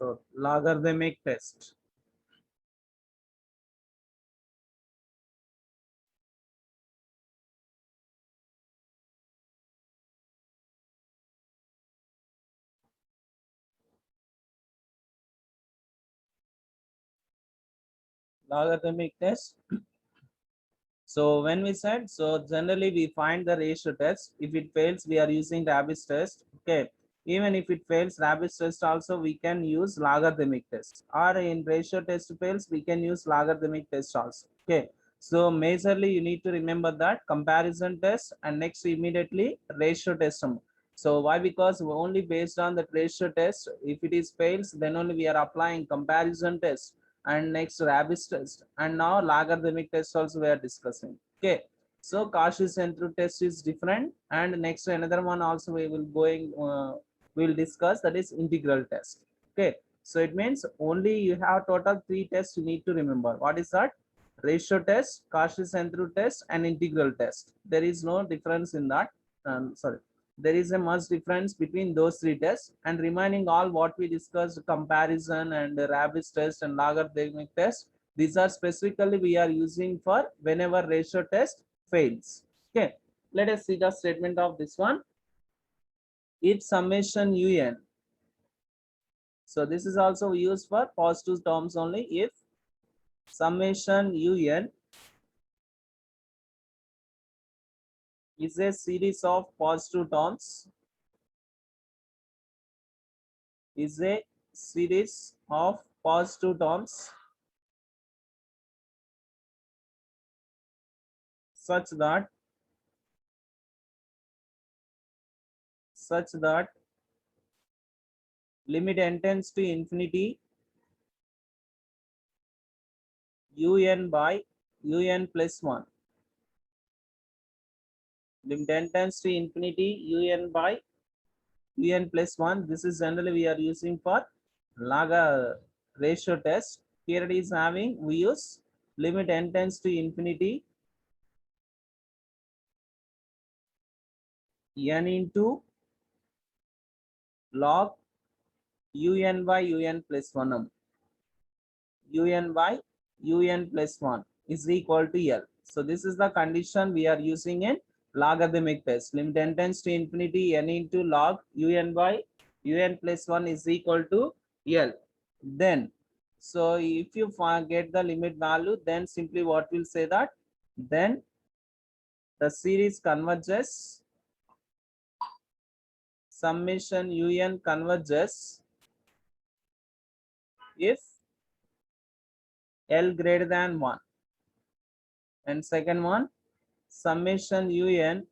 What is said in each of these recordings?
So logarithmic test. Logarithmic test. So when we said, so generally we find the ratio test. If it fails, we are using Rabbit's test. Okay. Even if it fails Rabbit's test also, we can use logarithmic test. Or in ratio test fails, we can use logarithmic test also. Okay. So majorly you need to remember that comparison test and next immediately ratio test. So why? Because only based on the ratio test, if it is fails, then only we are applying comparison test and next Rabbit's test, and now logarithmic test also we are discussing. Okay, so Cauchy-Centru test is different, and next another one also we will discuss, that is integral test. Okay, so it means only you have total 3 tests you need to remember. What is that? Ratio test, Cauchy-Centru test, and integral test. There is no difference in that. Sorry, there is a much difference between those 3 tests, and remaining all what we discussed, comparison and Rabbit's test and logarithmic test, these are specifically we are using for whenever ratio test fails. Okay, let us see the statement of this one. If summation un, so this is also used for positive terms only. If summation un is a series of positive terms, is a series of positive terms such that limit n tends to infinity un by un plus 1. Limit n tends to infinity un by un plus 1. This is generally we are using for Laga ratio test. Here it is having, we use limit n tends to infinity n into log un by un plus 1 un by un plus 1 is equal to L. So this is the condition we are using in logarithmic test. Limit n tends to infinity n into log un by un plus 1 is equal to L. Then, so if you get the limit value, then simply what will say that, then the series converges, summation un converges if L greater than 1. And second one, summation un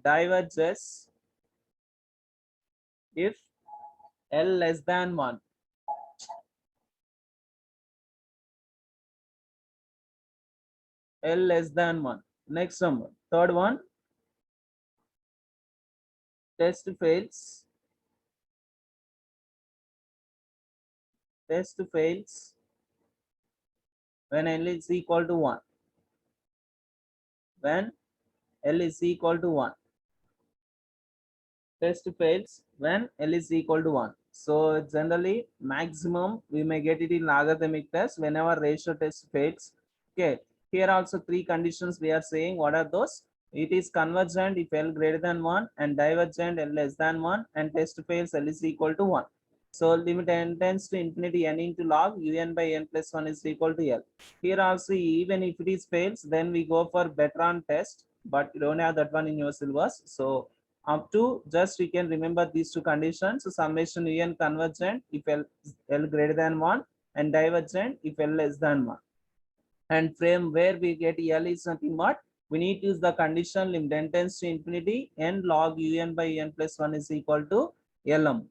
diverges if L less than 1. L less than 1. Next number, third one, test fails when L is equal to 1. When L is equal to 1. Test fails when L is equal to 1. So generally maximum we may get it in logarithmic test whenever ratio test fails. Okay, here also 3 conditions we are saying. What are those? It is convergent if L greater than 1 and divergent L less than 1, and test fails L is equal to 1. So limit n tends to infinity n into log un by n plus 1 is equal to L. Here also, even if it is fails, then we go for Bertrand test, but you don't have that one in your syllabus. So up to just we can remember these 2 conditions. So summation un convergent if L greater than 1 and divergent if L less than 1. And frame where we get L is nothing but we need to use the condition limit n tends to infinity n log un by n plus 1 is equal to Lm.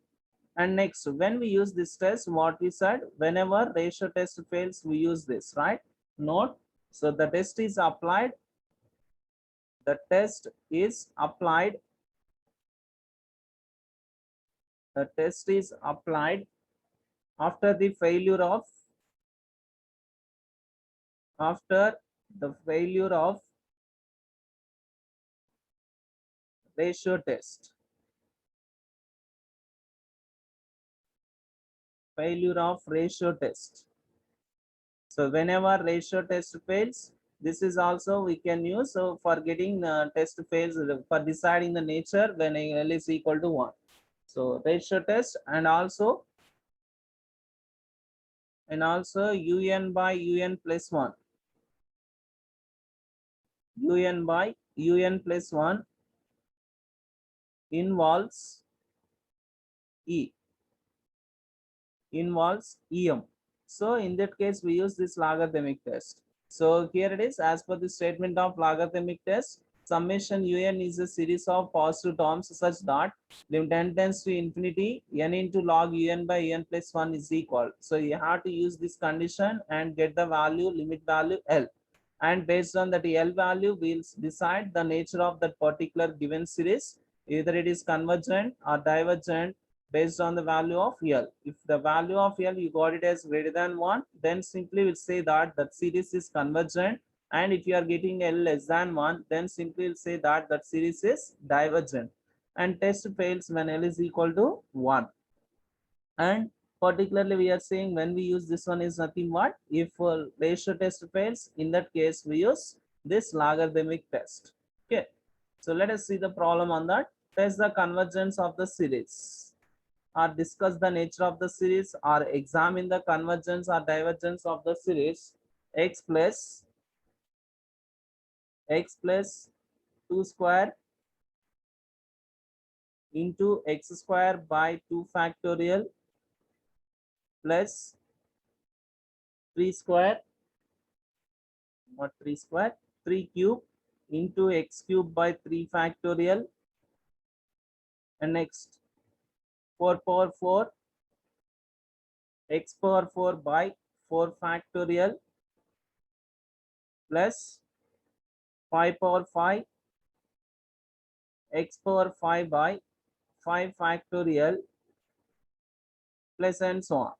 And next, when we use this test, what we said, whenever ratio test fails, we use this, right? Note, so the test is applied. The test is applied. The test is applied after the failure of ratio test. failure of ratio test. So whenever ratio test fails, this is also we can use so for getting test fails for deciding the nature when L is equal to 1. So ratio test and also un by un plus 1. Un by un plus 1 involves E. Involves em. So in that case, we use this logarithmic test. So here it is, as per the statement of logarithmic test, summation un is a series of positive terms such that limit n tends to infinity, n into log un by un plus 1 is equal. So you have to use this condition and get the value, limit value L. And based on that L value, we'll decide the nature of that particular given series. Either it is convergent or divergent based on the value of L. If the value of L you got it as greater than 1, then simply we'll say that that series is convergent. And if you are getting L less than 1, then simply we'll say that that series is divergent. And test fails when L is equal to 1. And particularly we are saying when we use this one is nothing but if ratio test fails, in that case we use this logarithmic test. Okay, so let us see the problem on that. Test the convergence of the series, or discuss the nature of the series, or examine the convergence or divergence of the series x plus 2 square into x square by 2 factorial plus 3 square, not 3 square, 3 cube into x cube by 3 factorial, and next 4 power 4 x power 4 by 4 factorial plus 5 power 5 x power 5 by 5 factorial plus and so on.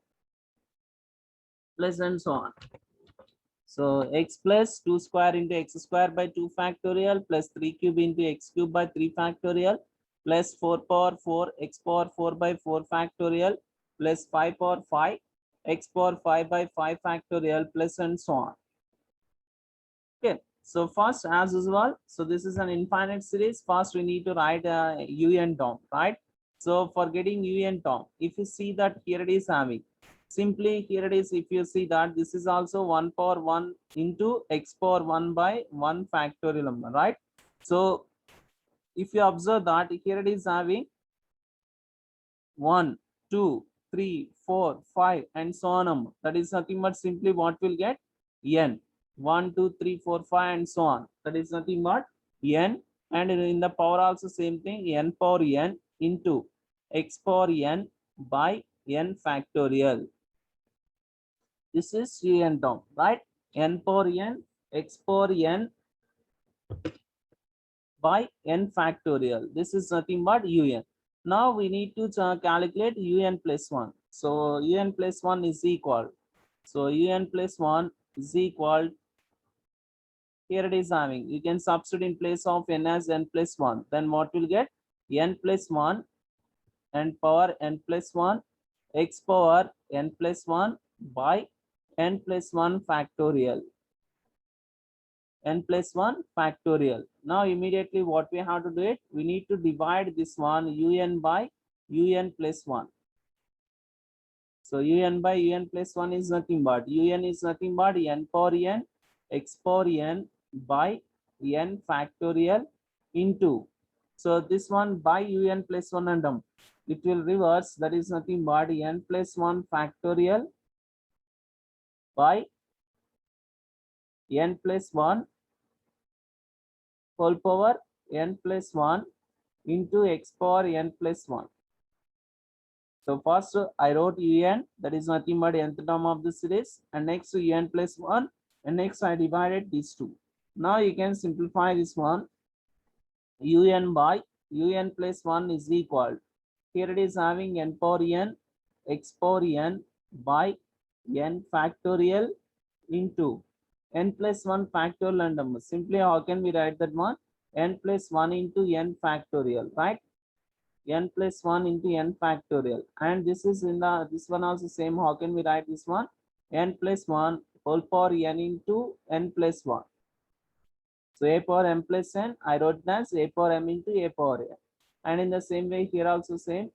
Plus and so on. So x plus 2 square into x square by 2 factorial plus 3 cube into x cube by 3 factorial plus 4 power 4 x power 4 by 4 factorial plus 5 power 5 x power 5 by 5 factorial plus and so on. Okay, so first as usual, so this is an infinite series. First we need to write a un term, right? So for getting un term, if you see that here it is having, simply here it is, if you see that this is also 1 power 1 into x power 1 by 1 factorial number, right? So if you observe that here it is having 1, 2, 3, 4, 5 and so on. That is nothing but simply what will get n. 1, 2, 3, 4, 5 and so on. That is nothing but n, and in the power also same thing, n power n into x power n by n factorial. This is un term, right? N power n x power n by n factorial. This is nothing but un. Now we need to calculate un plus 1. So un plus 1 is equal. So un plus 1 is equal. Here it is having. You can substitute in place of n as n plus 1. Then what will get? N plus 1 and power n plus 1 x power n plus 1 by n plus 1 factorial. N plus 1 factorial. Now immediately what we have to do it, we need to divide this one un by un plus 1. So un by un plus 1 is nothing but un is nothing but n power n x power n by n factorial into, so this one by un plus 1 and it will reverse, that is nothing but n plus 1 factorial by n plus 1 whole power n plus 1 into x power n plus 1. So first I wrote un, that is nothing but nth term of the series, and next un plus 1, and next I divided these two. Now you can simplify this one. Un by un plus 1 is equal. Here it is having n power n x power n by n factorial into n plus 1 factorial, and simply how can we write that one? N plus 1 into n factorial, right? n plus 1 into n factorial, and this is in the this one also same. How can we write this one? N plus 1 whole power n into n plus 1. So a power m plus n, I wrote that as a power m into a power n. And in the same way here also same,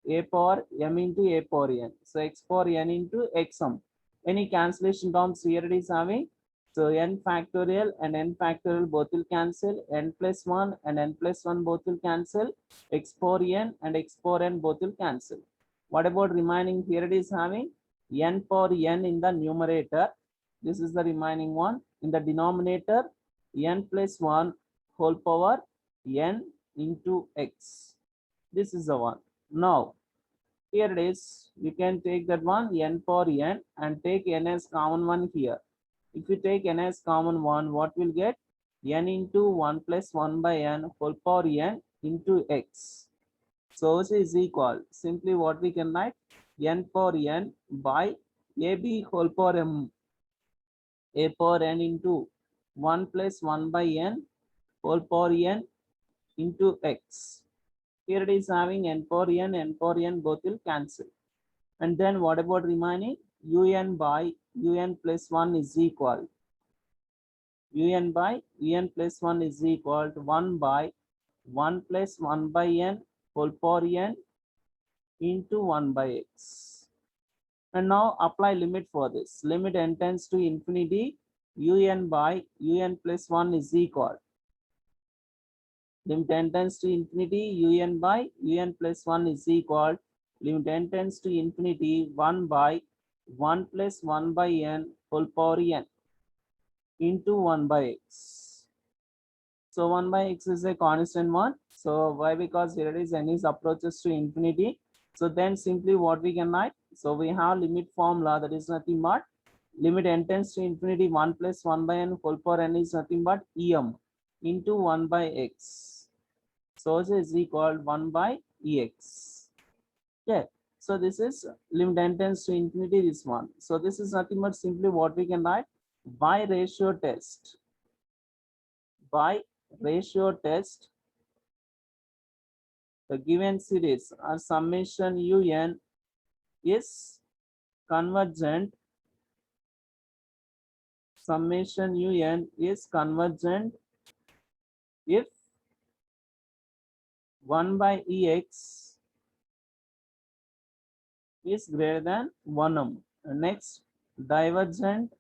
a power m into a power n. So x power n into xm. Any cancellation terms here it is having. So n factorial and n factorial both will cancel. N plus 1 and n plus 1 both will cancel. X power n and x power n both will cancel. What about remaining? Here it is having n power n in the numerator. This is the remaining one. In the denominator, n plus 1 whole power n into x. This is the one. Now here it is, you can take that one n power n and take n as common one here. If you take n as common one, what will get? N into 1 plus 1 by n whole power n into x. So this is equal, simply what we can write, n power n by ab whole power m, a power n into 1 plus 1 by n whole power n into x. Here it is having n power n both will cancel. And then what about remaining? Un by un plus 1 is equal. Un by un plus 1 is equal to 1 by 1 plus 1 by n whole power n into 1 by x. And now apply limit for this. Limit n tends to infinity. Un by un plus 1 is equal. Limit n tends to infinity. Un by un plus 1 is equal. Limit n tends to infinity. 1 by 1 plus 1 by n whole power n into 1 by x. So 1 by x is a constant one. So why? Because here it is n is approaches to infinity. So then simply what we can write? So we have limit formula, that is nothing but limit n tends to infinity 1 plus 1 by n whole power n is nothing but em into 1 by x. So this is equal 1 by ex. Okay. So this is limit n tends to infinity, this one. So this is nothing but simply what we can write, by ratio test. By ratio test, the given series or summation un is convergent. Summation un is convergent if 1 by ex is greater than 1m. Next, divergent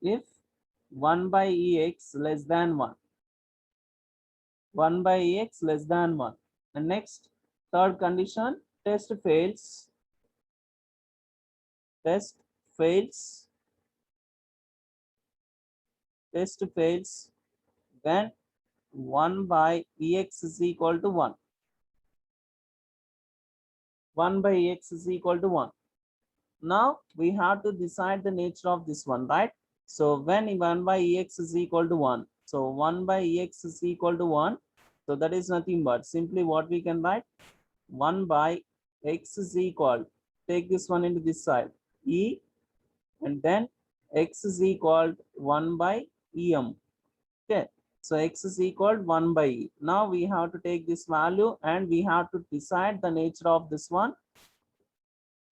if 1 by ex less than 1. 1 by ex less than 1. And next, third condition, test fails. Test fails when 1 by ex is equal to 1. 1 by ex is equal to 1. Now we have to decide the nature of this one, right? So when 1 by ex is equal to 1, so 1 by ex is equal to 1, so that is nothing but simply what we can write, 1 by x is equal, take this one into this side, e, and then x is equal 1 by em. Okay, so x is equal 1 by e. Now we have to take this value and we have to decide the nature of this one,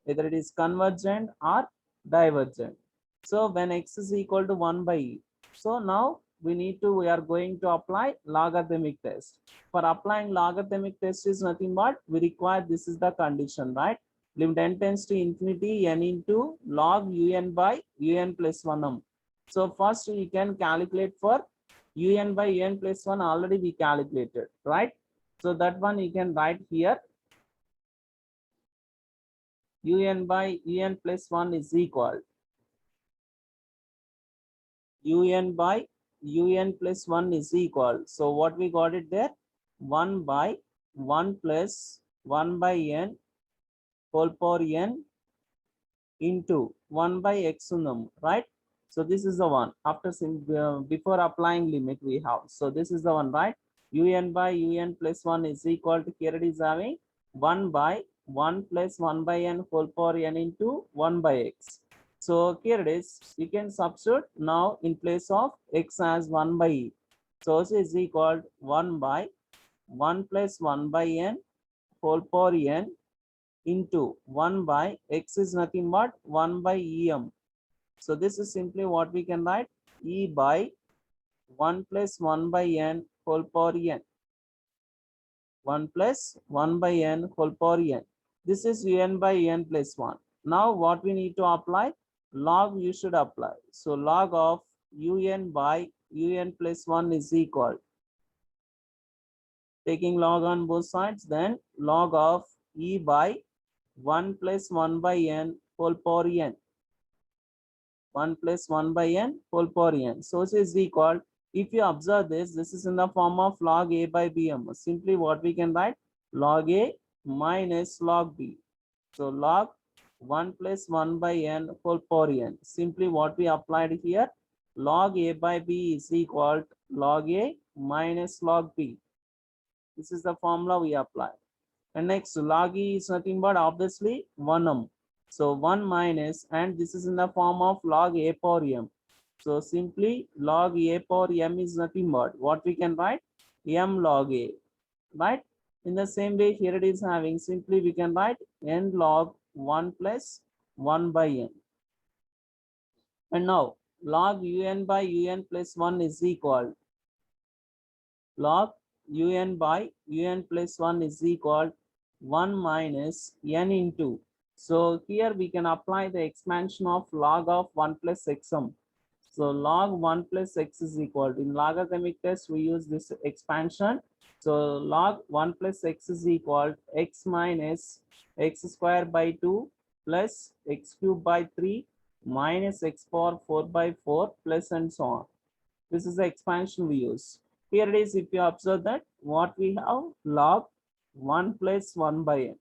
whether it is convergent or divergent. So when x is equal to 1 by e, so now we are going to apply logarithmic test. For applying logarithmic test is nothing but we require, this is the condition, right? Limit n tends to infinity n into log un by un plus 1m. So first we can calculate for un by un plus 1, already we calculated, right? So that one you can write here, un by un plus 1 is equal, un by un plus 1 is equal. So what we got it there, 1 by 1 plus 1 by n whole power n into 1 by x unum, right? So this is the one after before applying limit we have. So this is the one, right? Un by un plus 1 is equal to, here it is having 1 by 1 plus 1 by n whole power n into 1 by x. So here it is, you can substitute now in place of x as 1 by e. So also is equal to 1 by 1 plus 1 by n whole power n into 1 by x is nothing but 1 by em. So this is simply what we can write, e by 1 plus 1 by n whole power n. 1 plus 1 by n whole power n. This is un by n plus 1. Now what we need to apply? Log you should apply. So log of un by un plus 1 is equal. Taking log on both sides, then log of e by 1 plus 1 by n whole power n. 1 plus 1 by n whole power n. So it is equal. If you observe this, this is in the form of log a by bm. Simply what we can write, log a minus log b. So log 1 plus 1 by n whole power n. Simply what we applied here, log a by b is equal to log a minus log b. This is the formula we apply. And next, log e is nothing but obviously 1m. So 1 minus, and this is in the form of log a power m. So simply log a power m is nothing but what we can write, m log a, right? In the same way here it is having, simply we can write n log 1 plus 1 by n. And now log un by un plus 1 is equal, log un by un plus 1 is equal 1 minus n into. So here we can apply the expansion of log of 1 plus xm. So log 1 plus x is equal to, in logarithmic test we use this expansion. So log 1 plus x is equal to x minus x square by 2 plus x cube by 3 minus x power 4 by 4 plus and so on. This is the expansion we use. Here it is, if you observe that what we have, log 1 plus 1 by n.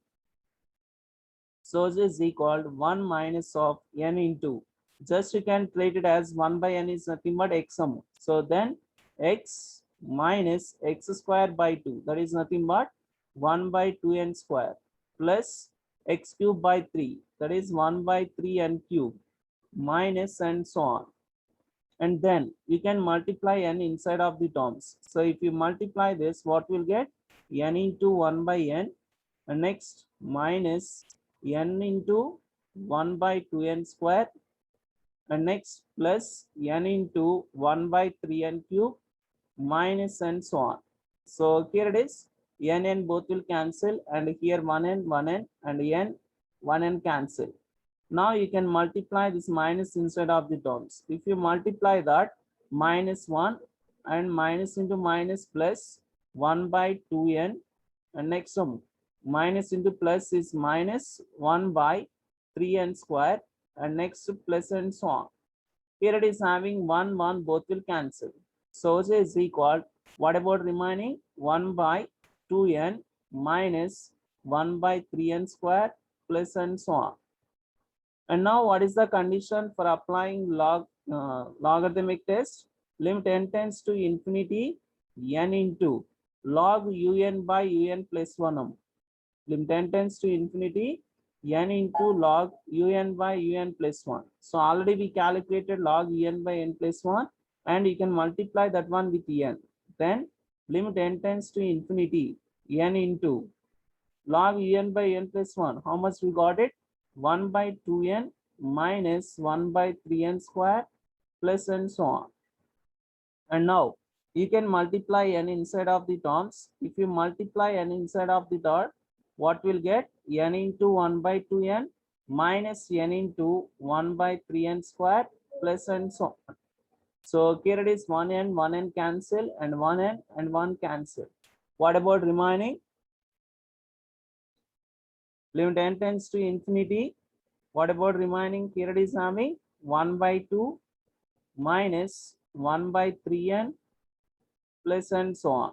So this is equal to 1 minus of n into, just you can treat it as 1 by n is nothing but xm. So then x minus x square by 2, that is nothing but 1 by 2n square plus x cube by 3, that is 1 by 3n cube minus and so on. And then you can multiply n inside of the terms. So if you multiply this, what will get, n into 1 by n, and next minus n into 1 by 2n square, and next plus n into 1 by 3n cube minus and so on. So here it is, n both will cancel, and here 1n and n 1n cancel. Now you can multiply this minus inside of the terms. If you multiply that, minus 1 and minus into minus plus 1 by 2n, and next one minus into plus is minus 1 by 3n square, and next plus and so on. Here it is having 1 both will cancel. So it is equal, what about remaining, 1 by 2n minus 1 by 3n square plus and so on. And now what is the condition for applying logarithmic test? Limit n tends to infinity, n into log un by un plus 1m. Limit n tends to infinity, n into log un by un plus 1. So already we calculated log un by n plus 1, and you can multiply that one with n. Then limit n tends to infinity, n into log un by n plus 1. How much we got it? 1 by 2n minus 1 by 3n square plus and so on. And now you can multiply n inside of the terms. If you multiply n inside of the term, what will get? N into 1 by 2n minus n into 1 by 3n square plus and so on. So here it is 1n cancel, and 1n and 1 cancel. What about remaining? Limit n tends to infinity. What about remaining? Here it is having 1 by 2 minus 1 by 3n plus and so on.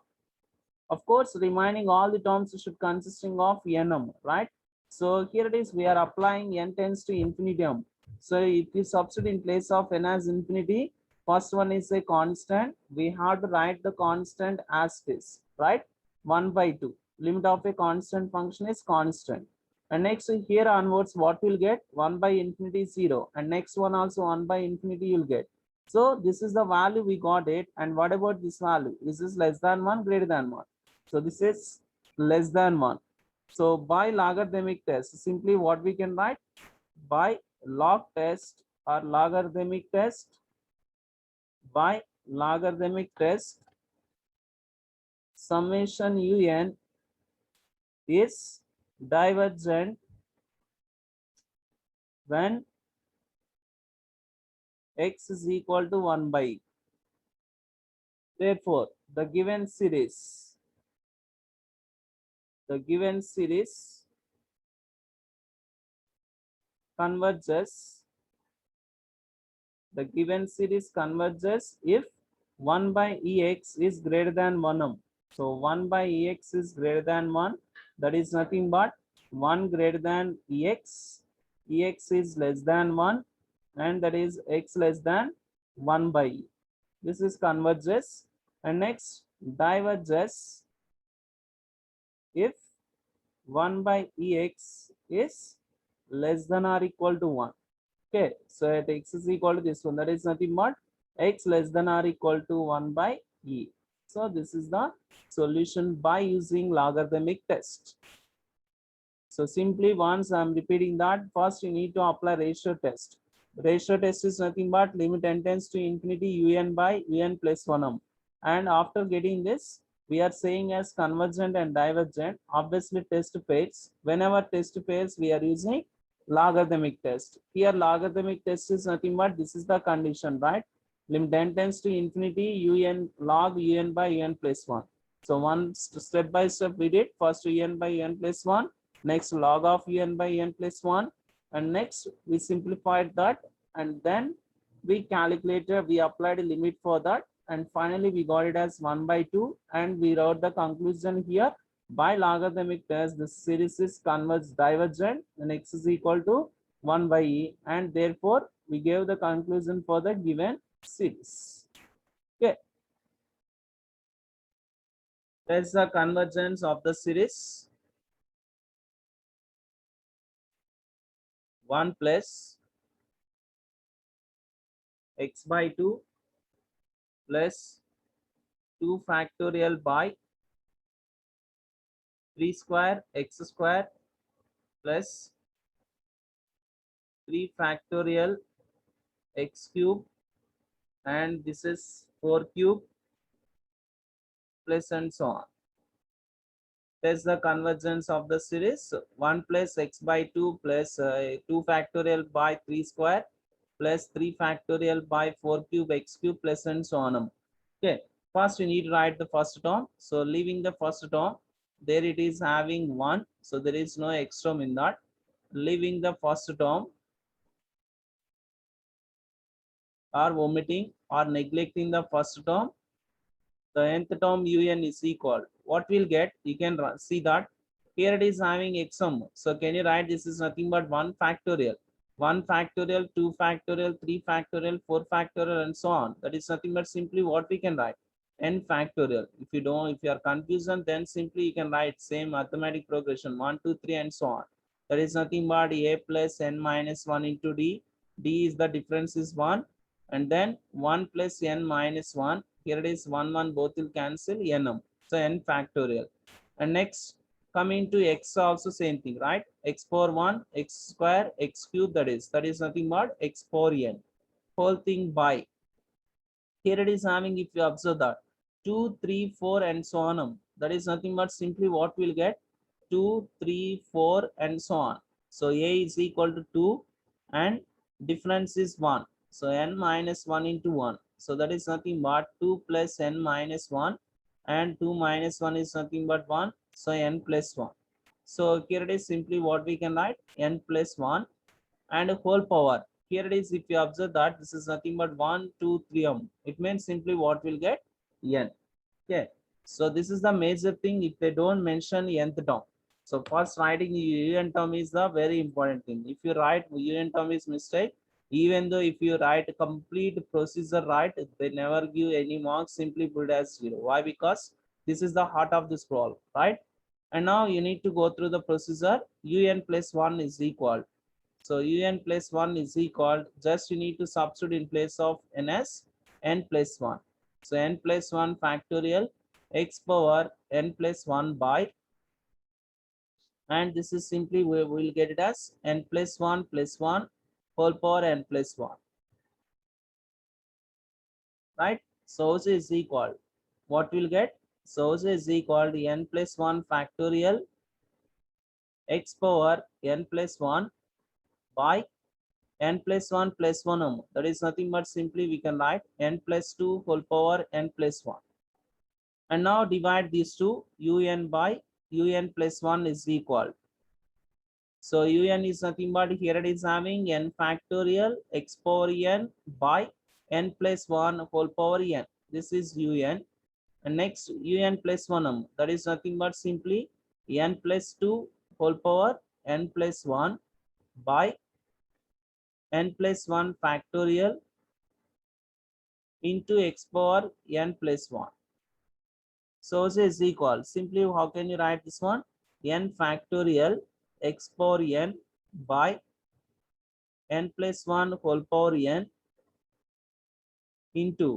Of course, remaining all the terms should consisting of nm, right? So here it is, we are applying n tends to infinitum. So if you substitute in place of n as infinity, first one is a constant. We have to write the constant as this, right? 1 by 2. Limit of a constant function is constant. And next here onwards, what we'll get? 1 by infinity 0. And next one also 1 by infinity you'll get. So this is the value we got it. And what about this value? Is this less than 1, greater than 1? So this is less than 1. So by logarithmic test, simply what we can write? By log test or logarithmic test, by logarithmic test, summation un is divergent when x is equal to 1 by e. Therefore, the given series converges, the given series converges if 1 by ex is greater than 1m. So 1 by ex is greater than 1. That is nothing but 1 greater than ex. Ex is less than 1, and that is x less than 1 by e. This is converges. And next, diverges if 1 by ex is less than or equal to 1. Okay, so at x is equal to this one, that is nothing but x less than or equal to 1 by e. So this is the solution by using logarithmic test. So simply once I'm repeating that, first you need to apply ratio test. Ratio test is nothing but limit n tends to infinity un by un plus 1m. And after getting this, we are saying as convergent and divergent. Obviously test fails. Whenever test fails, we are using logarithmic test. Here logarithmic test is nothing but this is the condition, right? Limit n tends to infinity un log un by un plus 1. So one step by step we did. First un by un plus 1. Next log of un by n plus 1, and next we simplified that, and then we calculated, we applied a limit for that, and finally we got it as 1 by 2, and we wrote the conclusion here. By logarithmic test, the series is converges divergent and x is equal to 1 by e, and therefore we gave the conclusion for the given series. Okay, that's the convergence of the series. 1 plus x by 2 plus 2 factorial by 3 square x square plus 3 factorial x cube, and this is 4 cube plus and so on. That's the convergence of the series. 1 plus x by 2 plus 2 factorial by 3 square plus 3 factorial by 4 cube x cube plus and so on. Okay, first we need to write the first term. So leaving the first term, there it is having 1, so there is no x term in that. Leaving the first term or omitting or neglecting the first term, the nth term un is equal. What we'll get, you can see that here it is having x sum. So can you write this is nothing but 1 factorial. 1 factorial, 2 factorial, 3 factorial, 4 factorial, and so on. That is nothing but simply what we can write, n factorial. If you are confused, then simply you can write same mathematic progression 1, 2, 3, and so on. That is nothing but a plus n minus 1 into d. D is the difference is 1, and then 1 plus n minus 1. Here it is 1, 1, both will cancel nm. So n factorial. And next, coming to x also same thing, right? X power 1, x square, x cube, that is nothing but x power n. Whole thing by. Here it is having, if you observe that, 2, 3, 4, and so on. That is nothing but simply what we'll get, 2, 3, 4, and so on. So a is equal to 2, and difference is 1. So n minus 1 into 1. So that is nothing but 2 plus n minus 1, and 2 minus 1 is nothing but 1. So n plus 1. So here it is simply what we can write, n plus 1 and a whole power. Here it is, if you observe that this is nothing but 1, 2, 3m. It means simply what we'll get, n. Okay. So this is the major thing if they don't mention nth term. So first writing un term is the very important thing. If you write un term is mistake, even though if you write complete procedure right, they never give any marks, simply put it as 0. Why? Because this is the heart of this problem, right? And now you need to go through the procedure. Un plus 1 is equal. So un plus 1 is equal, just you need to substitute in place of n as n plus 1. So n plus 1 factorial x power n plus 1 by, and this is simply we will get it as n plus 1 whole power n plus 1, right? So this is equal, what we'll get? So this is equal to n plus 1 factorial x power n plus 1 by n plus 1 plus 1 that is nothing but simply we can write n plus 2 whole power n plus 1. And now divide these two, un by un plus 1 is equal. So un is nothing but here it is having n factorial x power n by n plus 1 whole power n. This is un. And next un plus 1 that is nothing but simply n plus 2 whole power n plus 1 by n plus 1 factorial into x power n plus 1. So this is equal. Simply how can you write this one? N factorial x power n by n plus 1 whole power n into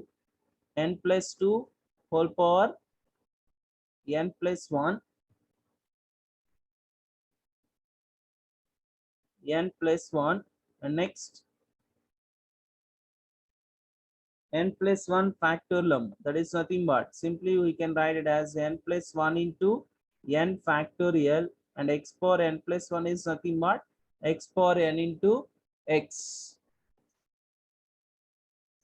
n plus 2 whole power n plus 1 n plus 1, and next n plus 1 factorial, that is nothing but simply we can write it as n plus 1 into n factorial, and x power n plus 1 is nothing but x power n into x.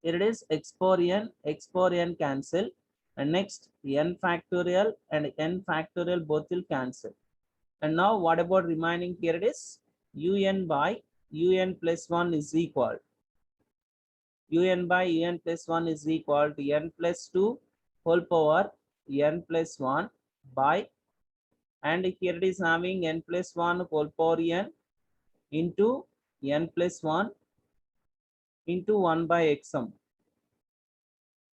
Here it is x power n cancel, and next n factorial and n factorial both will cancel. And now what about remaining? Here it is un by un plus 1 is equal, un by un plus 1 is equal to n plus 2 whole power n plus 1 by, and here it is having n plus 1 whole power n into n plus 1 into 1 by x sum.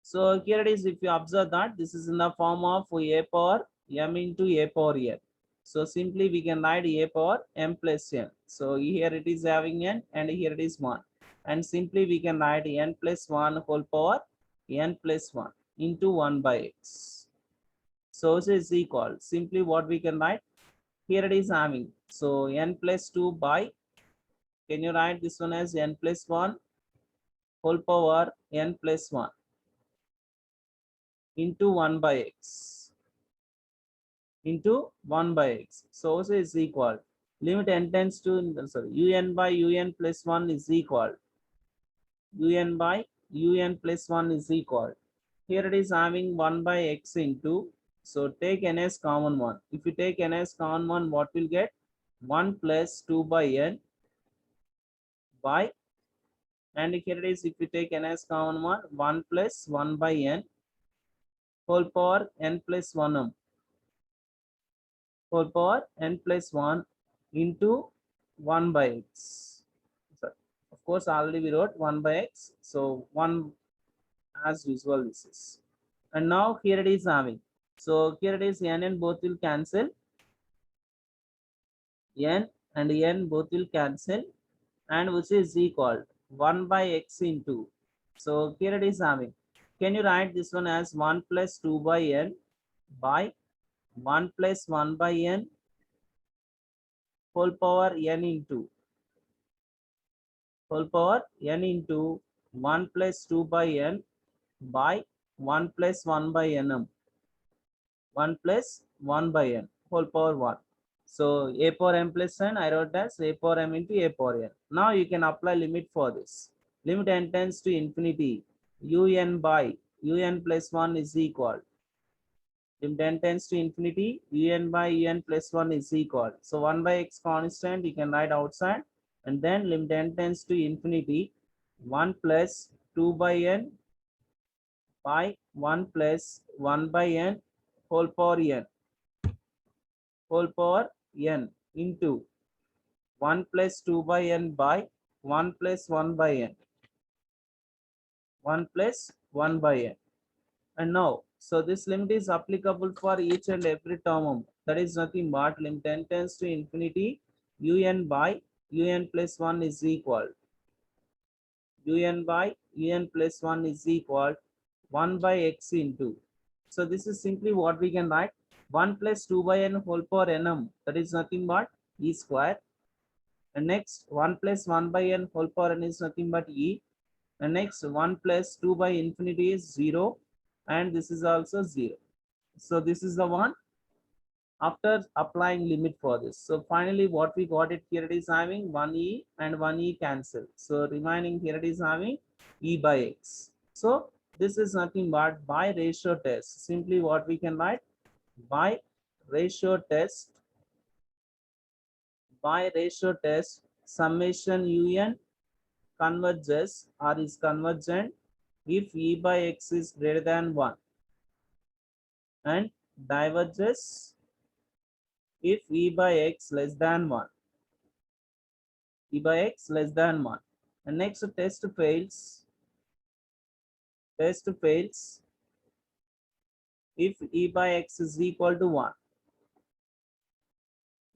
So here it is, if you observe that this is in the form of a power m into a power n. So simply we can write a power m plus n. So here it is having n and here it is 1. And simply we can write n plus 1 whole power n plus 1 into 1 by x. So this is equal. Simply what we can write? Here it is having. So n plus 2 by, can you write this one as n plus 1 whole power n plus 1 into 1 by x into 1 by x. So this is equal. Limit n tends to, sorry, un by un plus 1 is equal. Un by un plus 1 is equal. Here it is having 1 by x into, so take n as common one. If you take n as common one, what will get? 1 plus 2 by n by, and here it is, if you take n as common one, 1 plus 1 by n whole power n plus 1 whole power n plus 1 into 1 by x. Sorry. Of course, already we wrote 1 by x. So 1 as usual this is. And now here it is having. So here it is n and both will cancel. N and n both will cancel. And which is equal 1 by x into. So here it is having. Can you write this one as 1 plus 2 by n by 1 plus 1 by n whole power n into whole power n into 1 plus 2 by n by 1 plus 1 by n 1 plus 1 by n whole power 1. So a power m plus n, I wrote as a power m into a power n. Now you can apply limit for this. Limit n tends to infinity. Un by un plus 1 is equal. Limit n tends to infinity. Un by un plus 1 is equal. So 1 by x constant you can write outside. And then limit n tends to infinity. 1 plus 2 by n by 1 plus 1 by n whole power n whole power n into 1 plus 2 by n by 1 plus 1 by n 1 plus 1 by n. And now so this limit is applicable for each and every term. That is nothing but limit n tends to infinity un by un plus 1 is equal un by un plus 1 is equal 1 by x into. So this is simply what we can write 1 plus 2 by n whole power nm, that is nothing but e square. And next 1 plus 1 by n whole power n is nothing but e. And next 1 plus 2 by infinity is 0, and this is also 0. So this is the one after applying limit for this. So finally what we got it here, it is having 1e and 1e cancel. So remaining here it is having e by x. So this is nothing but by ratio test. Simply what we can write by ratio test, summation un converges or is convergent if e by x is greater than 1 and diverges if e by x less than 1. E by x less than 1. And next test fails if e by x is equal to 1.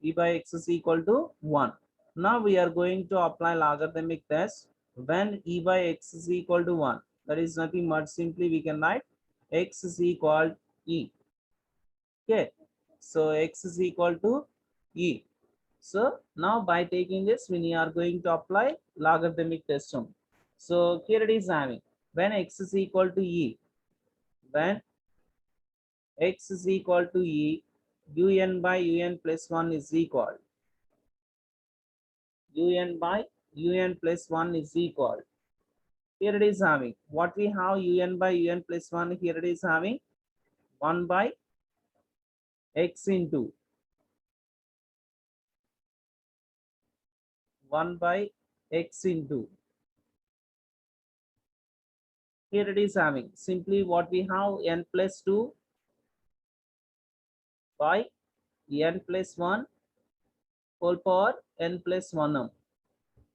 E by x is equal to 1. Now we are going to apply logarithmic test when e by x is equal to 1. That is nothing but simply we can write x is equal e. Okay, so x is equal to e. So now by taking this, we are going to apply logarithmic system. So here it is having when x is equal to e, when x is equal to e, un by un plus 1 is equal. Un by un plus 1 is equal. Here it is having what we have un by un plus 1. Here it is having 1 by x into 1 by x into. Here it is having simply what we have n plus 2 by n plus 1 whole power n plus 1m,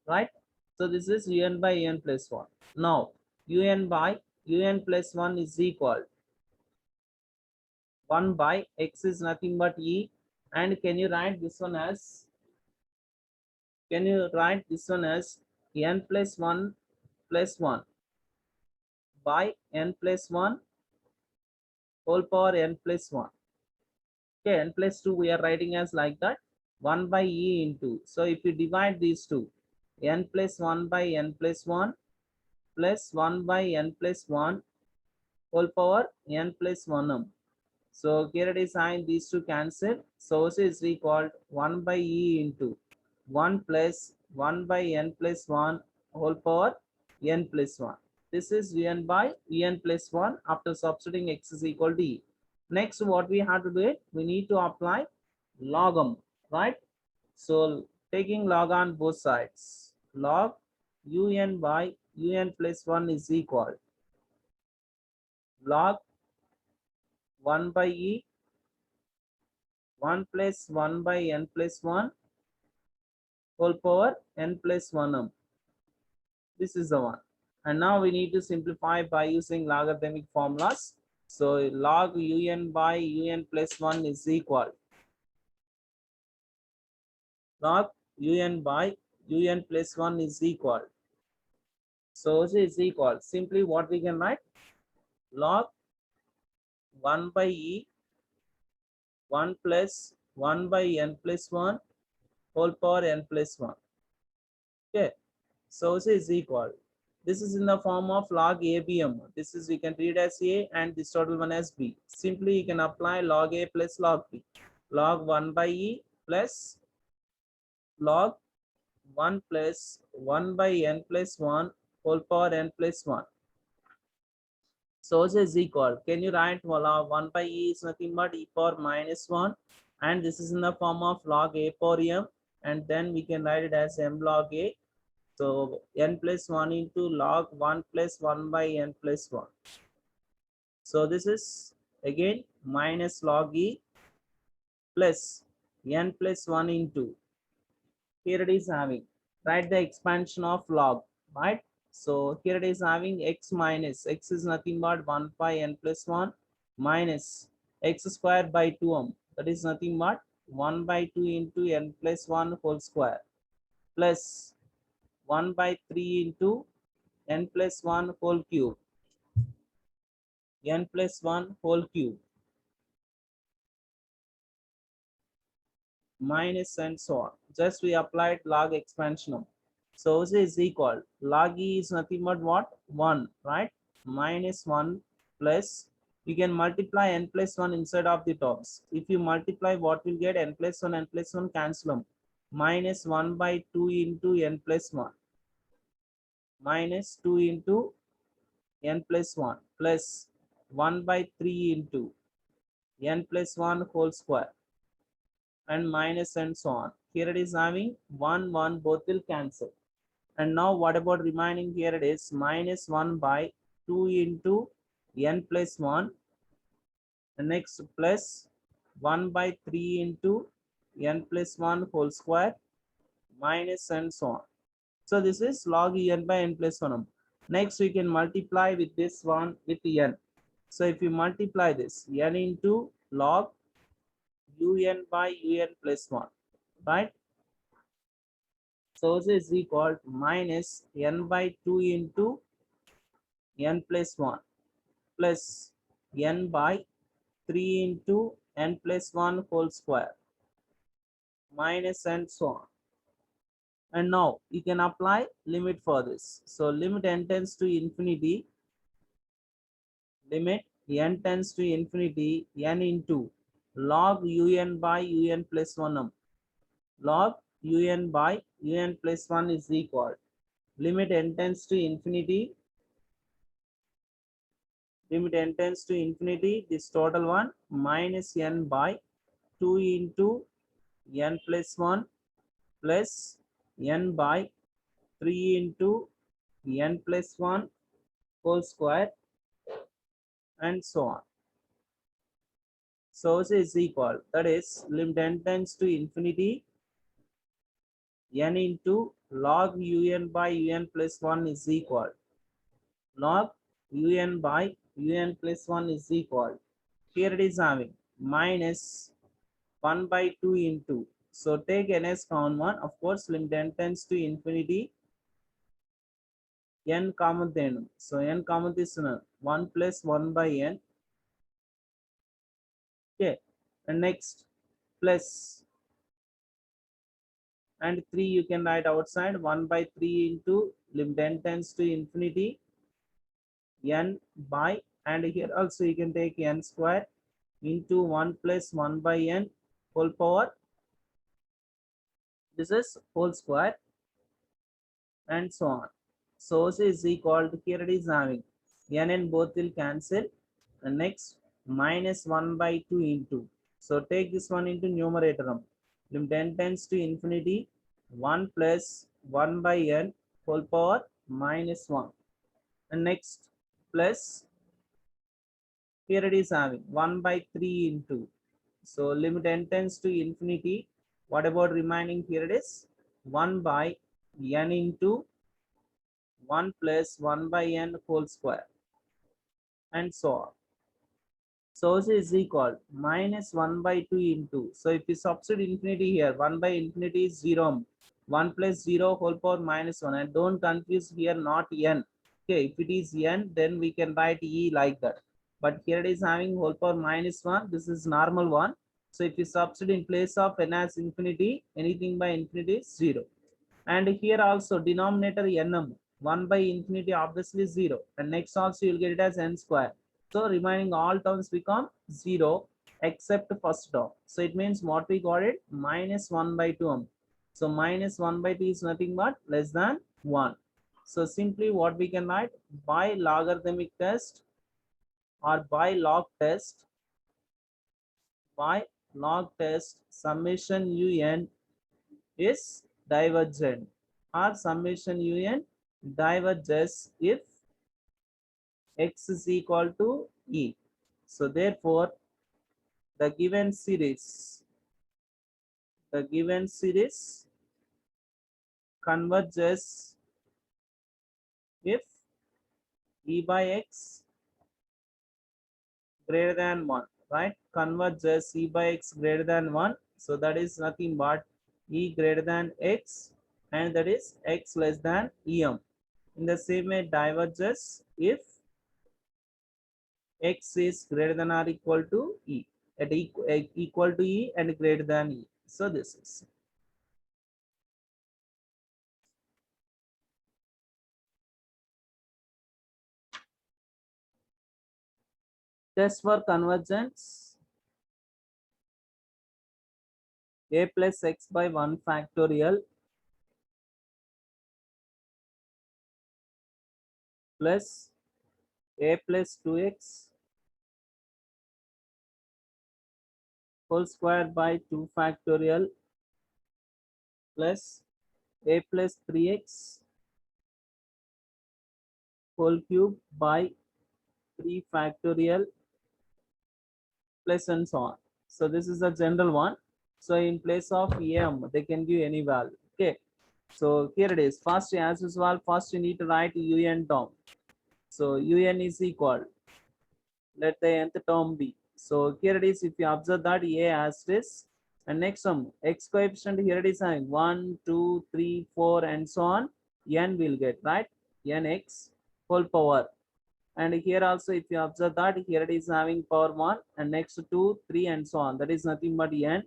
right? So this is un by un plus 1. Now un by un plus 1 is equal 1 by x is nothing but e, and can you write this one as n plus 1 plus 1 by n plus 1 whole power n plus 1. Okay, n plus 2 we are writing as like that 1 by e into. So if you divide these two, n plus 1 by n plus 1 plus 1 by n plus 1 whole power n plus 1m. So here it is having these two cancel. So this is equal 1 by e into 1 plus 1 by n plus 1 whole power n plus 1. This is un by un plus 1 after substituting x is equal to e. Next, what we have to do it, we need to apply logum, right? So taking log on both sides, log un by un plus 1 is equal log 1 by e 1 plus 1 by n plus 1 whole power n plus 1m. This is the one. And now we need to simplify by using logarithmic formulas. So log un by un plus 1 is equal log un by un plus 1 is equal. So it is equal. Simply what we can write log 1 by e 1 plus 1 by n plus 1 whole power n plus 1. Okay. So it is equal. This is in the form of log ABM. This is we can read as A and this total one as B. Simply you can apply log A plus log B. Log 1 by E plus log 1 plus 1 by n plus 1 whole power n plus 1. So it is equal. Can you write log 1 by E is nothing but e power minus 1, and this is in the form of log A power m, and then we can write it as m log A. So n plus 1 into log 1 plus 1 by n plus 1. So this is again minus log e plus n plus 1 into. Here it is having, write the expansion of log, right? So here it is having x minus, x is nothing but 1 by n plus 1 minus x square by 2m. That is nothing but 1 by 2 into n plus 1 whole square plus 1 by 3 into n plus 1 whole cube, n plus 1 whole cube, minus and so on. Just we applied log expansion. So this is equal. Log e is nothing but what? 1, right? Minus 1 plus, you can multiply n plus 1 inside of the terms. If you multiply, what will get? N plus 1, n plus 1 cancel them. Minus 1 by 2 into n plus 1. Minus 2 into n plus 1 plus 1 by 3 into n plus 1 whole square and minus and so on. Here it is having 1, 1, both will cancel. And now what about remaining? Here it is minus 1 by 2 into n plus 1. The next plus 1 by 3 into n plus 1 whole square minus and so on. So this is log n by n plus 1. Next we can multiply with this one with n. So if you multiply this, n into log un by un plus 1, right? So this is equal to minus n by 2 into n plus 1 plus n by 3 into n plus 1 whole square minus and so on. And now you can apply limit for this. So limit n tends to infinity, limit n tends to infinity, n into log un by un plus 1 log un by un plus 1 is equal, limit n tends to infinity, limit n tends to infinity, this total one minus n by 2 into n plus 1 plus n by 3 into n plus 1 whole square and so on. So this is equal, that is limit n tends to infinity, n into log un by un plus 1 is equal, log un by un plus 1 is equal, here it is having minus 1 by 2 into, so take n as common one, of course limit n tends to infinity, n common then, so n common is 1 plus 1 by n, okay, and next plus, and 3 you can write outside, 1 by 3 into limit n tends to infinity, n by, and here also you can take n square into 1 plus 1 by n whole power, this is whole square and so on. So this is equal to, here it is having n and both will cancel, and next minus 1 by 2 into, so take this one into numerator, limit n tends to infinity, 1 plus 1 by n whole power minus 1, and next plus, here it is having 1 by 3 into, so limit n tends to infinity, what about remaining? Here it is 1 by n into 1 plus 1 by n whole square and so on. So this is equal minus 1 by 2 into, so if you substitute infinity here, 1 by infinity is 0, 1 plus 0 whole power minus 1, and don't confuse here, not n, okay, if it is n then we can write e like that, but here it is having whole power minus 1, this is normal one, so if you substitute in place of n as infinity, anything by infinity is 0, and here also denominator nm, 1 by infinity obviously 0, and next also you'll get it as n square, so remaining all terms become 0 except first term, so it means what we got it, minus 1 by 2, so minus 1 by 2 is nothing but less than 1, so simply what we can write, by logarithmic test or by log test, by log test summation un is divergent, or summation un diverges if x is equal to e. So therefore the given series converges if e by x greater than 1, right? Converges e by x greater than 1, so that is nothing but e greater than x and that is x less than em. In the same way, diverges if x is greater than or equal to e, at equal to e and greater than e. So this is. Test for convergence. A plus x by 1 factorial plus a plus 2x whole square by 2 factorial plus a plus 3x whole cube by 3 factorial plus and so on. So this is a general one. So in place of m, they can give any value. Okay. So here it is. First, as usual, first you need to write un term. So un is equal. Let the nth term be. So here it is. If you observe that a as this, and next term x coefficient here it is having 1, 2, 3, 4, and so on. N will get right. Nx whole power. And here also, if you observe that here it is having power 1 and next 2, 3, and so on. That is nothing but n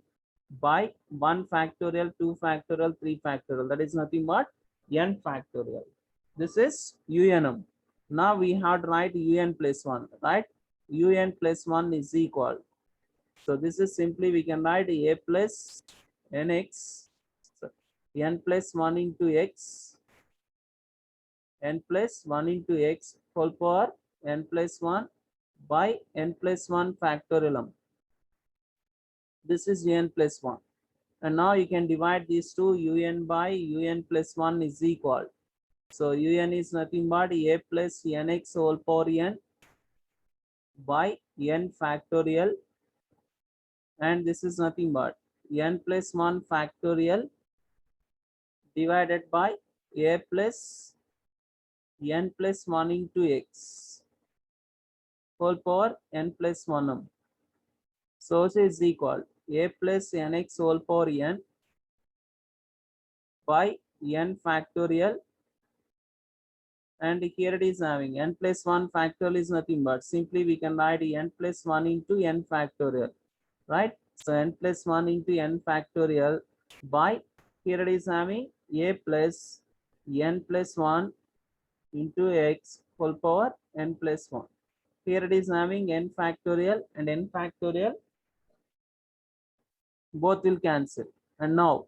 by 1 factorial, 2 factorial, 3 factorial. That is nothing but n factorial. This is unm. Now we have to write un plus 1, right? Un plus 1 is equal. So this is simply we can write a plus nx, so n plus 1 into x, n plus 1 into x whole power n plus 1 by n plus 1 factorial. This is un plus 1. And now you can divide these two. Un by un plus 1 is equal. So un is nothing but a plus nx whole power n by n factorial. And this is nothing but n plus 1 factorial divided by a plus n plus 1 into x whole power n plus 1. So it is equal a plus nx whole power n by n factorial, and here it is having n plus 1 factorial is nothing but simply we can write n plus 1 into n factorial, right? So n plus 1 into n factorial by here it is having a plus n plus 1 into x whole power n plus 1. Here it is having n factorial and n factorial, both will cancel. And now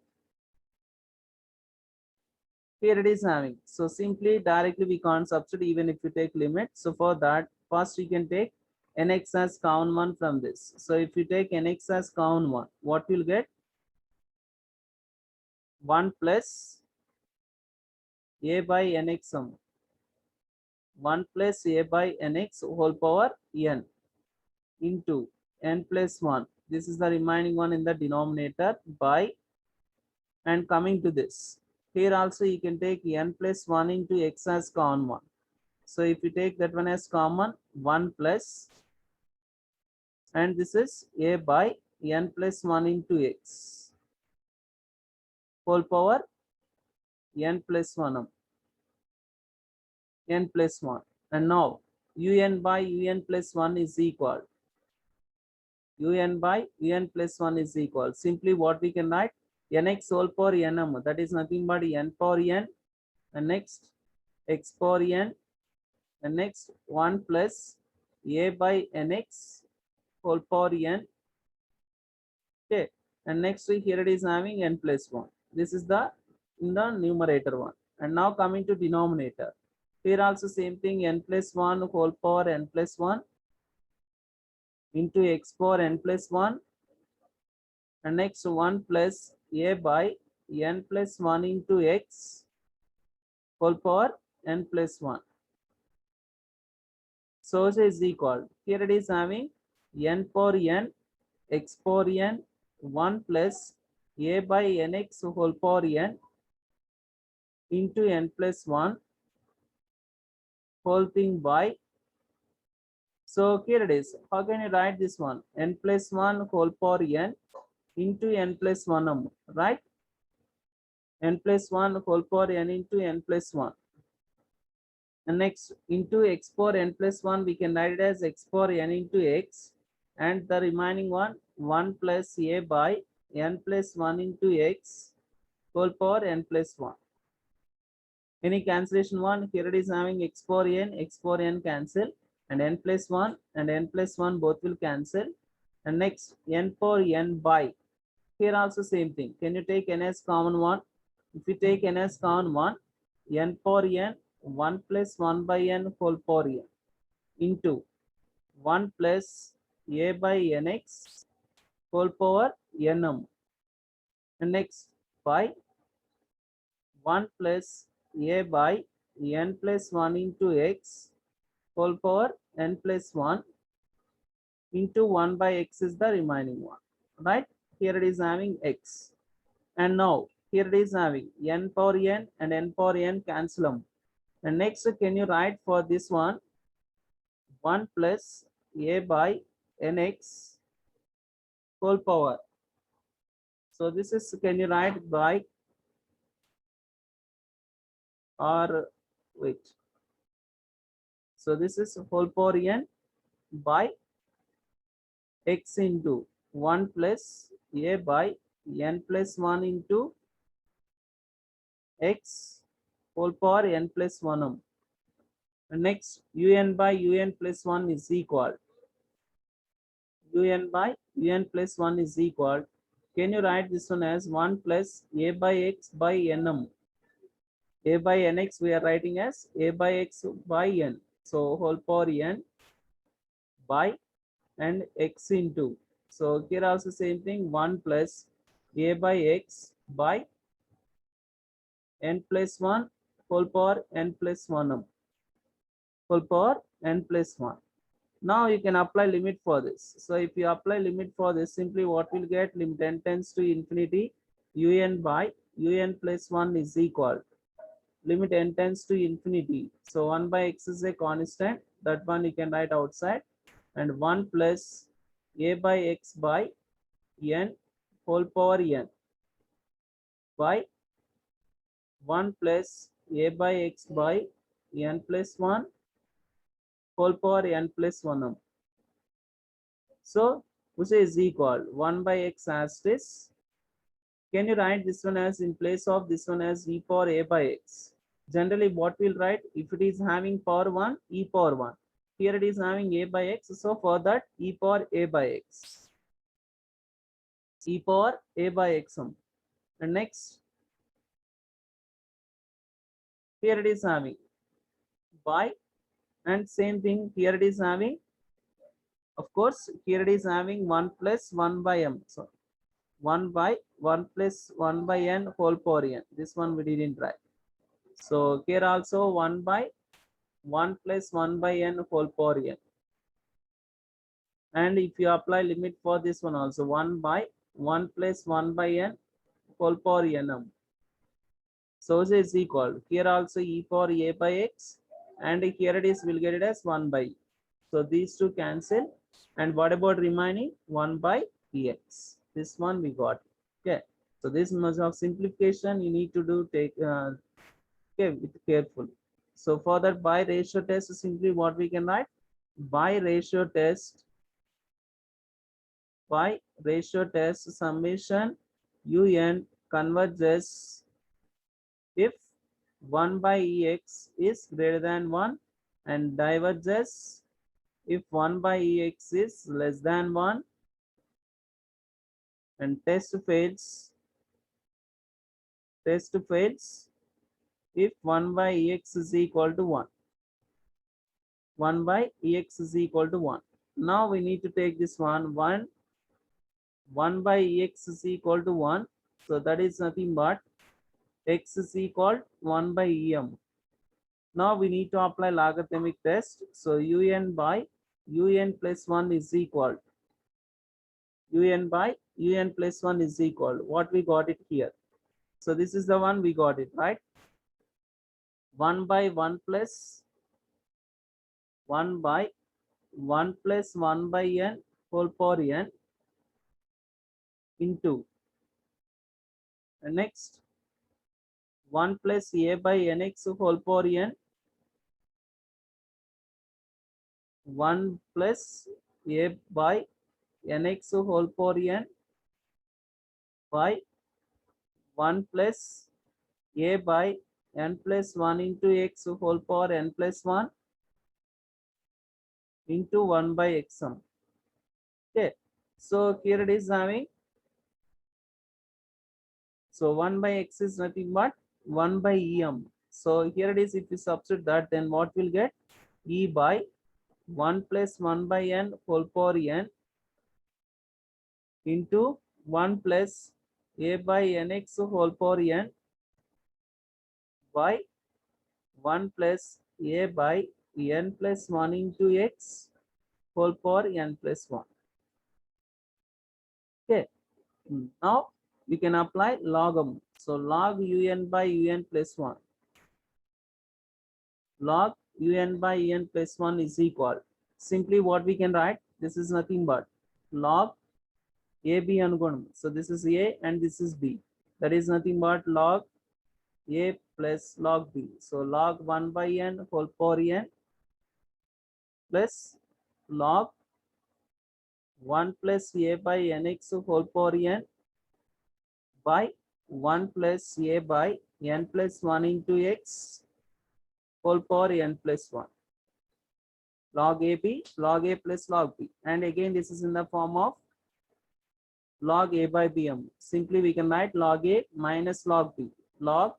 here it is having, so simply directly we can't substitute even if you take limit. So for that, first you can take nx as common one from this. So if you take nx as common one, what you'll get? 1 plus a by nx sum, 1 plus a by nx whole power n into n plus 1. This is the remaining one in the denominator by, and coming to this. Here also you can take n plus 1 into x as common one. So if you take that one as common, 1 plus, and this is a by n plus 1 into x whole power n plus 1, n plus 1. And now un by un plus 1 is equal. Un by un plus 1 is equal. Simply what we can write? Nx whole power nm, that is nothing but n power n, and next x power n, and next 1 plus a by nx whole power n. Okay, and next here it is having n plus 1. This is the in the numerator one. And now coming to denominator, here also same thing, n plus 1 whole power n plus 1 into x power n plus 1, and next 1 plus a by n plus 1 into x whole power n plus 1. So it is equal. Here it is having n power n x power n 1 plus a by nx whole power n into n plus 1 whole thing by. So here it is. How can you write this one? N plus 1 whole power n into n plus 1, right? n plus 1 whole power n into n plus 1. And next into x power n plus 1, we can write it as x power n into x. And the remaining one, 1 plus a by n plus 1 into x whole power n plus 1. Any cancellation one, here it is having x power n cancel, and n plus 1 and n plus 1 both will cancel. And next n power n by, here also same thing. Can you take n as common one? If you take n as common one, n power n 1 plus 1 by n whole power n into 1 plus a by nx whole power nm. And next by 1 plus a by n plus 1 into x whole power n plus 1 into 1 by x is the remaining one, right? Here it is having x. And now here it is having n power n and n power n cancel them. And next, can you write for this one 1 plus a by nx whole power. So this is, can you write by, or wait. So this is whole power n by x into 1 plus a by n plus 1 into x whole power n plus 1m. And next, un by un plus 1 is equal. Un by un plus 1 is equal. Can you write this one as 1 plus a by x by nm? A by nx we are writing as a by x by n. So whole power n by and x into. So here also same thing, 1 plus a by x by n plus 1 whole power n plus 1m whole power n plus 1. Now you can apply limit for this. So if you apply limit for this, simply what will get, limit n tends to infinity, un by un plus 1 is equal. Limit n tends to infinity. So 1 by x is a constant. That one you can write outside. And 1 plus a by x by n whole power n by 1 plus a by x by n plus 1 whole power n plus 1m. So which is equal 1 by x as this. Can you write this one as, in place of this one as e power a by x? Generally what we'll write, if it is having power 1, e power 1. Here it is having a by x, so for that e power a by x. E power a by x. And next, here it is having by, and same thing here it is having, of course here it is having 1 plus 1 by m. So 1 by 1 plus 1 by n whole power n. This one we didn't write. So here also 1 by 1 plus 1 by n whole power n. And if you apply limit for this one also, 1 by 1 plus 1 by n whole power nm. So this is equal. Here also e power a by x, and here it is, we'll get it as 1 by. So these two cancel. And what about remaining? 1 by x. This one we got. Okay. So this much of simplification you need to do, take okay, with careful. So for that by ratio test, simply what we can write, by ratio test summation un converges if 1 by ex is greater than 1, and diverges if 1 by ex is less than 1, and test fails if 1 by ex is equal to 1. 1 by ex is equal to 1. Now we need to take this one, 1 by ex is equal to 1. So that is nothing but x is equal 1 by em. Now we need to apply logarithmic test. So un by un plus 1 is equal. Un by un plus 1 is equal. What we got it here. So this is the one we got it, right? 1 by 1 plus 1 by 1 plus 1 by n whole power n into, and next 1 plus a by nx whole power n, 1 plus a by nx whole power n by 1 plus a by n plus 1 into x whole power n plus 1 into 1 by x sum. Okay, so here it is having, so 1 by x is nothing but 1 by em. So here it is, if you substitute that, then what will get? E by 1 plus 1 by n whole power n into 1 plus a by nx whole power n by 1 plus a by n plus 1 into x whole power n plus 1. Okay, now we can apply log m. So log un by un plus 1. Log un by un plus 1 is equal. Simply what we can write, this is nothing but log a b anugunam. So this is a and this is b. That is nothing but log a plus log b. So log 1 by n whole power n plus log 1 plus a by nx whole power n by 1 plus a by n plus 1 into x whole power n plus 1. Log ab, log a plus log b. And again, this is in the form of log a by bm. Simply we can write log a minus log b. Log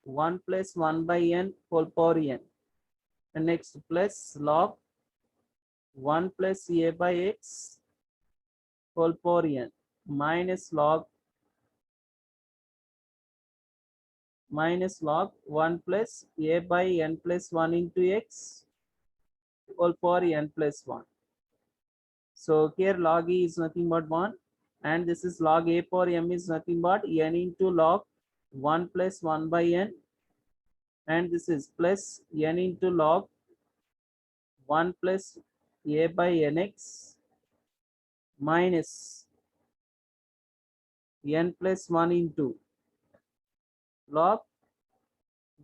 1 plus 1 by n whole power n. And next plus log 1 plus a by x whole power n minus log 1 plus a by n plus 1 into x whole power n plus 1. So here log e is nothing but 1 and this is log a power m is nothing but n into log 1 plus 1 by n, and this is plus n into log 1 plus a by nx minus n plus 1 into log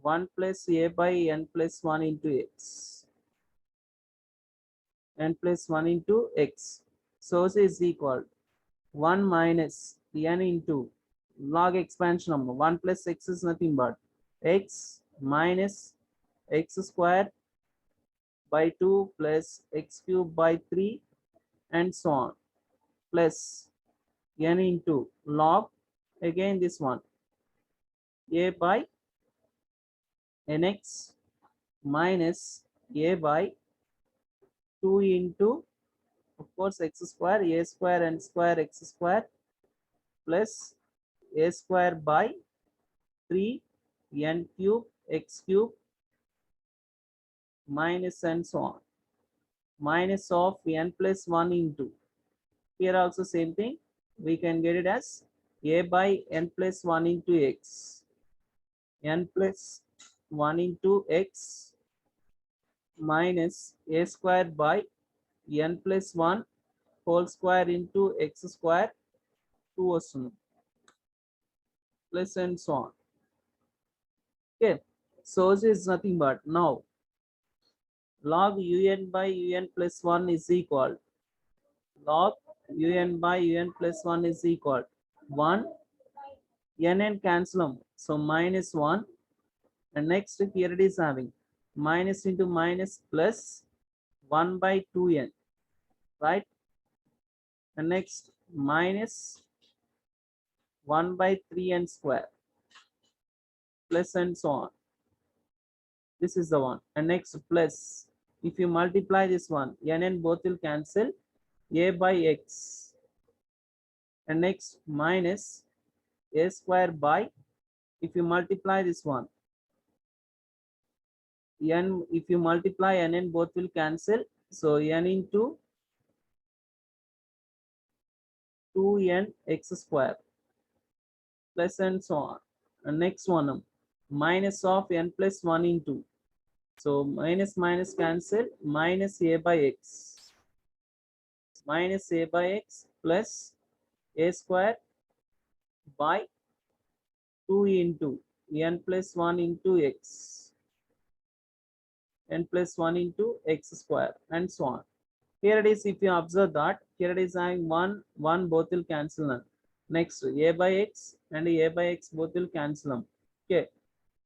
1 plus a by n plus 1 into x, n plus 1 into x. So this is equal 1 minus n into log expansion number 1 plus x is nothing but x minus x square by 2 plus x cube by 3 and so on, plus n into log, again this one, a by nx minus a by 2 into, of course, x square, a square and square x square plus a square by 3 n cube x cube minus and so on, minus of n plus 1 into, here also same thing, we can get it as a by n plus 1 into x, n plus 1 into x minus a square by n plus 1 whole square into x square 2 వస్తుంది, plus and so on. Okay, so this is nothing but now log un by un plus 1 is equal, log un by un plus 1 is equal 1, n cancel them, so minus 1, and next here it is having minus into minus plus 1 by 2n, right? And next minus 1 by 3n square plus and so on. This is the one. And next plus, if you multiply this one, n both will cancel, a by x, and next minus a square by, if you multiply this one, n, if you multiply n both will cancel, so n into 2n x square plus and so on. And next one, minus of n plus 1 into, so minus minus cancel, minus a by x, minus a by x plus a square by 2 into n plus 1 into x, n plus 1 into x square, and so on. Here it is, if you observe that, here it is having 1 both will cancel none. Next, a by x and a by x both will cancel them. Okay.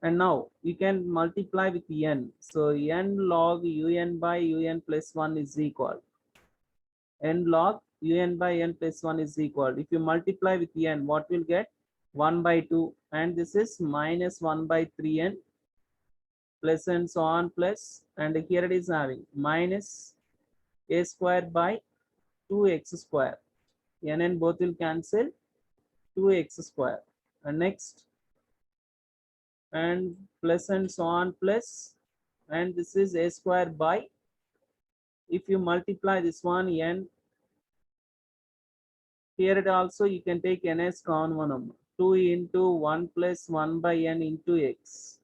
And now you can multiply with n. So n log un by un plus 1 is equal. N log un by n plus 1 is equal. If you multiply with n, what will get? 1 by 2. And this is minus 1 by 3n plus and so on plus. And here it is having minus a square by 2x square. N and both will cancel, 2x square. And next, and plus and so on plus, and this is a square by, if you multiply this one n, here it also you can take n as common one, 2 into 1 plus 1 by n into x,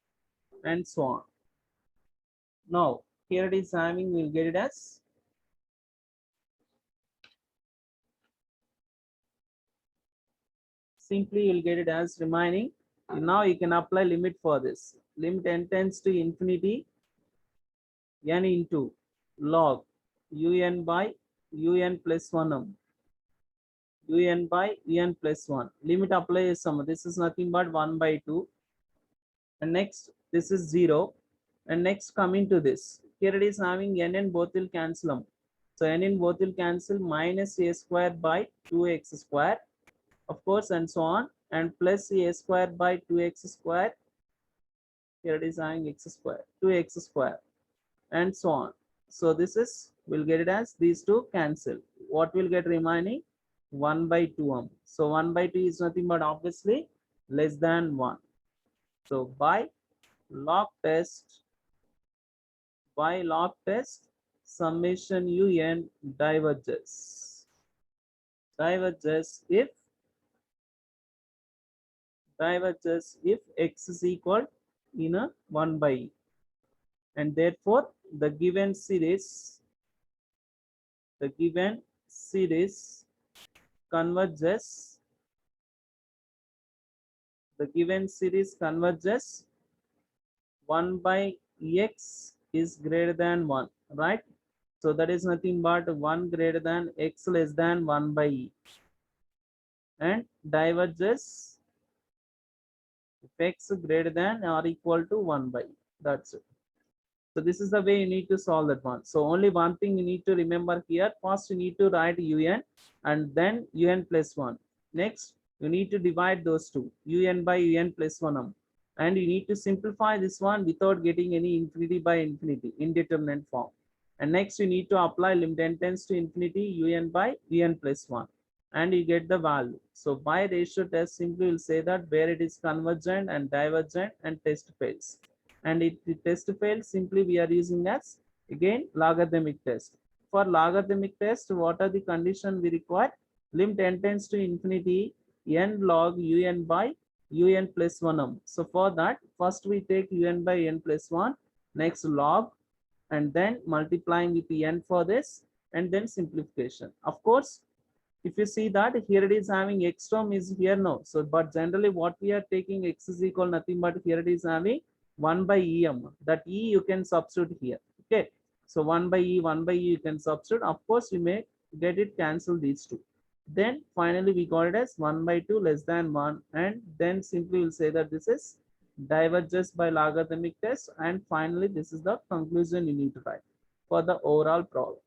and so on. Now here it is having, we'll get it as simply you'll get it as remaining. Now you can apply limit for this. Limit n tends to infinity, n into log un by un plus 1 un by un plus 1. Limit apply is some. This is nothing but 1 by 2. And next, this is 0. And next, coming to this. Here it is having n and both will cancel them. So n in both will cancel, minus a square by 2x square, of course, and so on. And plus a square by 2x square. Here it is having x square, 2x square, and so on. So this is, we'll get it as these two cancel. What will get remaining? 1 by 2. So 1 by 2 is nothing but obviously less than 1. So by log test, summation un diverges. Diverges if x is equal in a 1 by e. And therefore the given series converges, the given series converges 1 by x is greater than 1, right? So that is nothing but 1 greater than x less than 1 by e, and diverges if x greater than or equal to 1 by e. That's it. So this is the way you need to solve that one. So only one thing you need to remember here. First, you need to write un and then un plus 1. Next, you need to divide those two, un by un plus 1. And you need to simplify this one without getting any infinity by infinity, indeterminate form. And next, you need to apply limit n tends to infinity un by un plus 1. And you get the value. So by ratio test, simply will say that where it is convergent and divergent and test fails. And if the test fails, simply we are using as again logarithmic test. For logarithmic test, what are the conditions we require? Limit n tends to infinity, n log un by un plus 1. So for that, first we take un by n plus 1, next log, and then multiplying with the n for this, and then simplification. Of course, if you see that here it is having x term is here now. So, but generally what we are taking x is equal nothing but here it is having 1 by em. That e you can substitute here. Okay. So 1 by e you can substitute. Of course, you may get it cancel these two. Then finally we got it as 1 by 2 less than 1, and then simply we'll say that this is diverges by logarithmic test, and finally this is the conclusion you need to write for the overall problem.